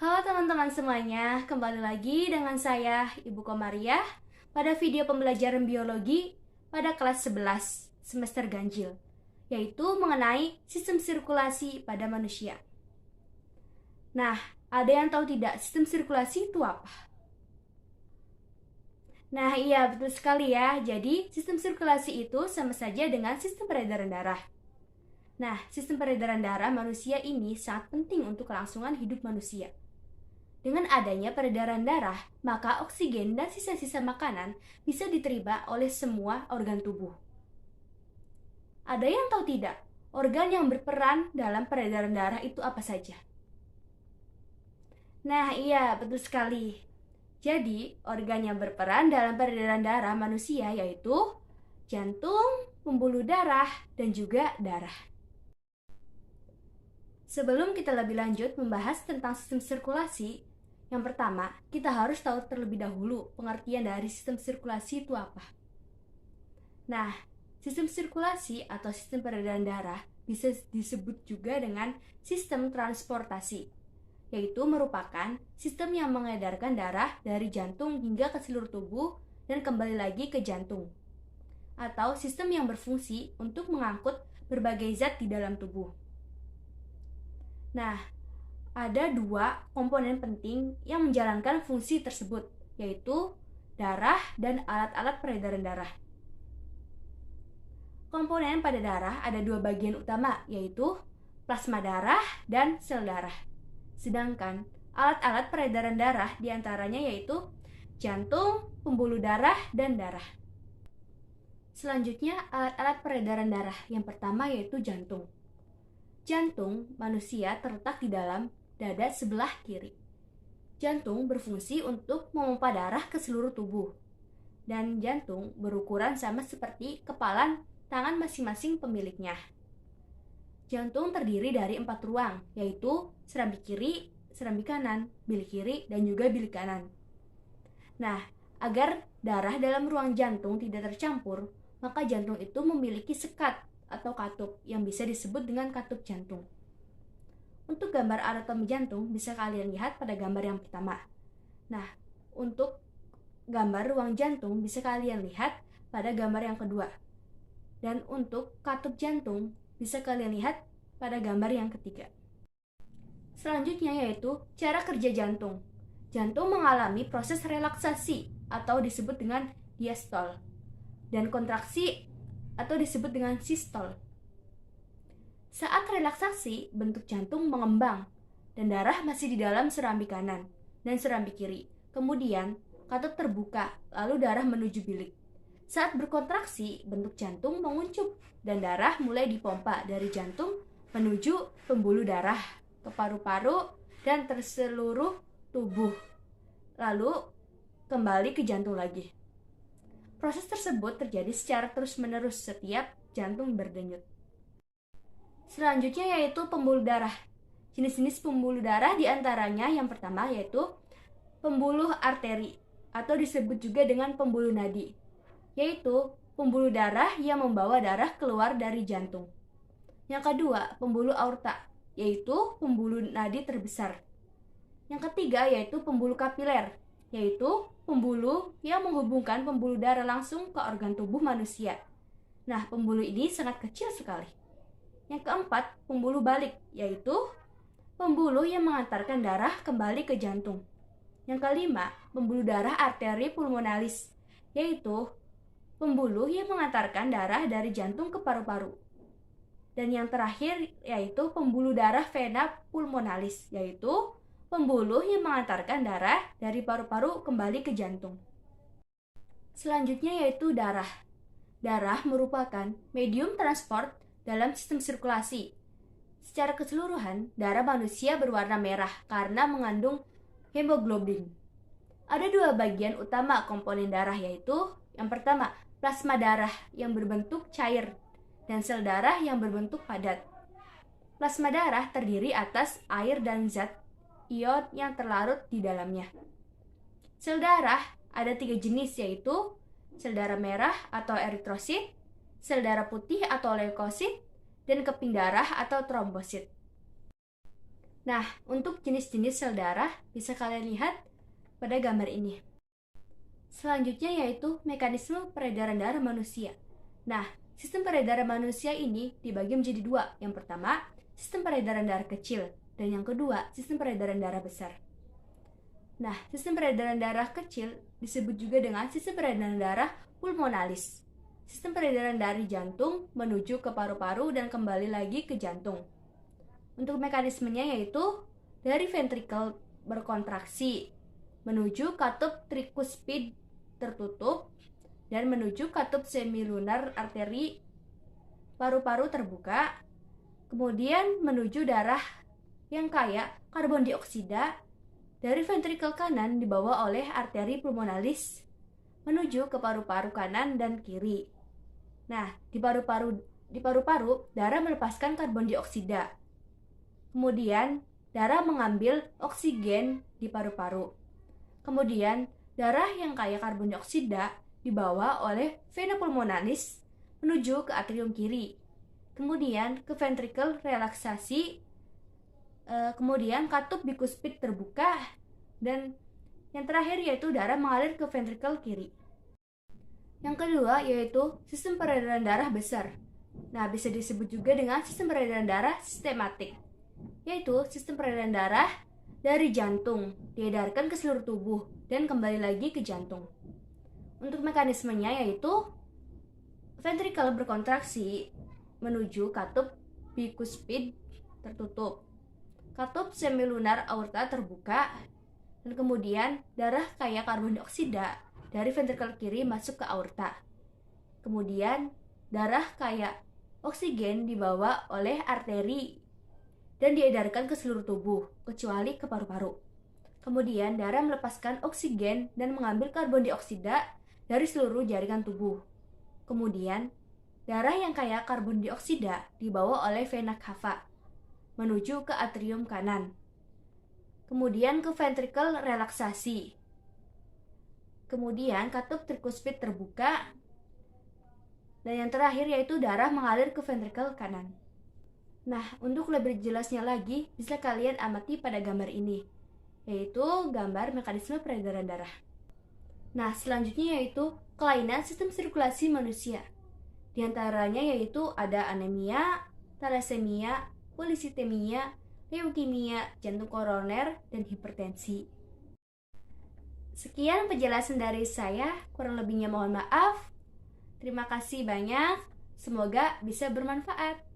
Halo teman-teman semuanya, kembali lagi dengan saya Ibu Komariah pada video pembelajaran biologi pada kelas 11 semester ganjil, yaitu mengenai sistem sirkulasi pada manusia. Nah, ada yang tahu tidak sistem sirkulasi itu apa? Nah, iya betul sekali ya. Jadi, sistem sirkulasi itu sama saja dengan sistem peredaran darah. Nah, sistem peredaran darah manusia ini sangat penting untuk kelangsungan hidup manusia. Dengan adanya peredaran darah, maka oksigen dan sisa-sisa makanan bisa diterima oleh semua organ tubuh. Ada yang tahu tidak, organ yang berperan dalam peredaran darah itu apa saja? Nah, iya, betul sekali. Jadi, organ yang berperan dalam peredaran darah manusia yaitu jantung, pembuluh darah, dan juga darah. Sebelum kita lebih lanjut membahas tentang sistem sirkulasi, yang pertama, kita harus tahu terlebih dahulu pengertian dari sistem sirkulasi itu apa. Nah, sistem sirkulasi atau sistem peredaran darah bisa disebut juga dengan sistem transportasi, yaitu merupakan sistem yang mengedarkan darah dari jantung hingga ke seluruh tubuh dan kembali lagi ke jantung, atau sistem yang berfungsi untuk mengangkut berbagai zat di dalam tubuh. Nah, ada dua komponen penting yang menjalankan fungsi tersebut, yaitu darah dan alat-alat peredaran darah. Komponen pada darah ada dua bagian utama, yaitu plasma darah dan sel darah. Sedangkan alat-alat peredaran darah diantaranya yaitu jantung, pembuluh darah, dan darah. Selanjutnya, alat-alat peredaran darah. Yang pertama yaitu jantung. Jantung manusia terletak di dalam dada sebelah kiri. Jantung berfungsi untuk memompa darah ke seluruh tubuh. Dan jantung berukuran sama seperti kepalan tangan masing-masing pemiliknya. Jantung terdiri dari 4 ruang, yaitu serambi kiri, serambi kanan, bilik kiri, dan juga bilik kanan. Nah, agar darah dalam ruang jantung tidak tercampur, maka jantung itu memiliki sekat atau katup yang bisa disebut dengan katup jantung. Untuk gambar anatomi jantung bisa kalian lihat pada gambar yang pertama. Nah, untuk gambar ruang jantung bisa kalian lihat pada gambar yang kedua. Dan untuk katup jantung bisa kalian lihat pada gambar yang ketiga. Selanjutnya yaitu cara kerja jantung. Jantung mengalami proses relaksasi atau disebut dengan diastol, dan kontraksi atau disebut dengan sistol. Saat relaksasi, bentuk jantung mengembang dan darah masih di dalam serambi kanan dan serambi kiri. Kemudian, katup terbuka, lalu darah menuju bilik. Saat berkontraksi, bentuk jantung menguncup dan darah mulai dipompa dari jantung menuju pembuluh darah, ke paru-paru, dan terseluruh tubuh. Lalu kembali ke jantung lagi. Proses tersebut terjadi secara terus-menerus setiap jantung berdenyut. Selanjutnya yaitu pembuluh darah. Jenis-jenis pembuluh darah diantaranya yang pertama yaitu pembuluh arteri atau disebut juga dengan pembuluh nadi, yaitu pembuluh darah yang membawa darah keluar dari jantung. Yang kedua, pembuluh aorta, yaitu pembuluh nadi terbesar. Yang ketiga yaitu pembuluh kapiler, yaitu pembuluh yang menghubungkan pembuluh darah langsung ke organ tubuh manusia. Nah, pembuluh ini sangat kecil sekali. Yang keempat, pembuluh balik, yaitu pembuluh yang mengantarkan darah kembali ke jantung. Yang kelima, pembuluh darah arteri pulmonalis, yaitu pembuluh yang mengantarkan darah dari jantung ke paru-paru. Dan yang terakhir yaitu pembuluh darah vena pulmonalis, yaitu pembuluh yang mengantarkan darah dari paru-paru kembali ke jantung. Selanjutnya yaitu darah. Darah merupakan medium transport dalam sistem sirkulasi. Secara keseluruhan, darah manusia berwarna merah karena mengandung hemoglobin. Ada dua bagian utama komponen darah yaitu yang pertama, plasma darah yang berbentuk cair dan sel darah yang berbentuk padat. Plasma darah terdiri atas air dan zat ion yang terlarut di dalamnya. Sel darah ada 3 jenis yaitu sel darah merah atau eritrosit, sel darah putih atau leukosit, dan keping darah atau trombosit. Nah, untuk jenis-jenis sel darah bisa kalian lihat pada gambar ini. Selanjutnya yaitu mekanisme peredaran darah manusia. Nah, sistem peredaran manusia ini dibagi menjadi dua. Yang pertama, sistem peredaran darah kecil, dan yang kedua, sistem peredaran darah besar. Nah, sistem peredaran darah kecil disebut juga dengan sistem peredaran darah pulmonalis. Sistem peredaran dari jantung menuju ke paru-paru dan kembali lagi ke jantung. Untuk mekanismenya yaitu dari ventrikel berkontraksi menuju katup trikuspid tertutup dan menuju katup semilunar arteri paru-paru terbuka, kemudian menuju darah yang kaya karbon dioksida dari ventrikel kanan dibawa oleh arteri pulmonalis menuju ke paru-paru kanan dan kiri. Nah, di paru-paru darah melepaskan karbon dioksida. Kemudian darah mengambil oksigen di paru-paru. Kemudian darah yang kaya karbon dioksida dibawa oleh vena pulmonalis menuju ke atrium kiri. Kemudian ke ventrikel relaksasi, kemudian katup bikuspid terbuka, dan yang terakhir yaitu darah mengalir ke ventrikel kiri. Yang kedua yaitu sistem peredaran darah besar. Nah, bisa disebut juga dengan sistem peredaran darah sistematik, yaitu sistem peredaran darah dari jantung diedarkan ke seluruh tubuh dan kembali lagi ke jantung. Untuk mekanismenya yaitu ventrikel berkontraksi menuju katup bikuspid tertutup, katup semilunar aorta terbuka, dan kemudian darah kaya karbon dioksida dari ventrikel kiri masuk ke aorta. Kemudian darah kaya oksigen dibawa oleh arteri dan diedarkan ke seluruh tubuh, kecuali ke paru-paru. Kemudian darah melepaskan oksigen dan mengambil karbon dioksida dari seluruh jaringan tubuh. Kemudian darah yang kaya karbon dioksida dibawa oleh vena cava menuju ke atrium kanan. Kemudian ke ventrikel relaksasi. Kemudian katup trikuspid terbuka. Dan yang terakhir yaitu darah mengalir ke ventrikel kanan. Nah, untuk lebih jelasnya lagi, bisa kalian amati pada gambar ini, yaitu gambar mekanisme peredaran darah. Nah, selanjutnya yaitu kelainan sistem sirkulasi manusia. Di antaranya yaitu ada anemia, thalassemia, polisitemia, leukemia, jantung koroner, dan hipertensi. Sekian penjelasan dari saya, kurang lebihnya mohon maaf. Terima kasih banyak, semoga bisa bermanfaat.